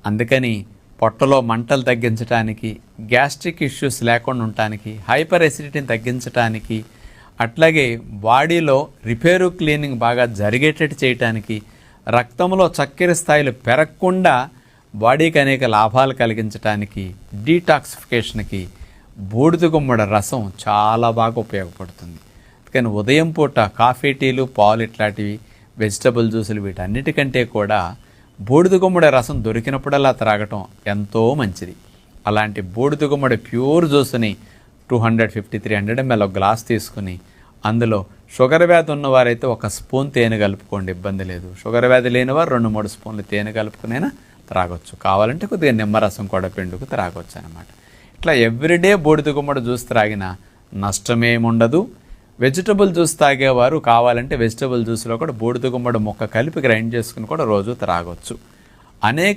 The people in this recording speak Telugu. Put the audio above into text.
అందుకని పొట్టలో మంటలు తగ్గించడానికి, గ్యాస్ట్రిక్ ఇష్యూస్ లేకుండా ఉండటానికి, హైపర్ ఎసిడిటీని తగ్గించడానికి, అట్లాగే బాడీలో రిపేరు క్లీనింగ్ బాగా జరిగేటట్టు చేయటానికి, రక్తంలో చక్కెర స్థాయిలు పెరగకుండా బాడీకి అనేక లాభాలు కలిగించడానికి, డీటాక్సిఫికేషన్కి బూడిద గుమ్మడి రసం చాలా బాగా ఉపయోగపడుతుంది. కానీ ఉదయం పూట కాఫీ, టీలు, పాలు ఇట్లాంటివి, వెజిటబుల్ జ్యూసులు వీటన్నిటికంటే కూడా బూడిద గుమ్మడి రసం దొరికినప్పుడల్లా త్రాగటం ఎంతో మంచిది. అలాంటి బూడిద గుమ్మడి ప్యూర్ జ్యూస్ని 250-300 ml ఒక గ్లాస్ తీసుకుని అందులో షుగర్ వ్యాధి ఉన్నవారైతే 1 స్పూన్ తేనె కలుపుకోండి, ఇబ్బంది లేదు. షుగర్ వ్యాధి లేనివారు 2-3 స్పూన్లు తేనె కలుపుకునైనా త్రాగొచ్చు. కావాలంటే కొద్దిగా నిమ్మరసం కూడా పిండుకు త్రాగొచ్చు అనమాట. ఇట్లా ఎవ్రీడే బూడిద గుమ్మడి జ్యూస్ త్రాగినా నష్టమేముండదు. వెజిటబుల్ జ్యూస్ తాగేవారు కావాలంటే వెజిటబుల్ జ్యూస్లో కూడా బూడిద గుమ్మడి ముక్క కలిపి గ్రైండ్ చేసుకుని కూడా రోజు త్రాగొచ్చు. అనేక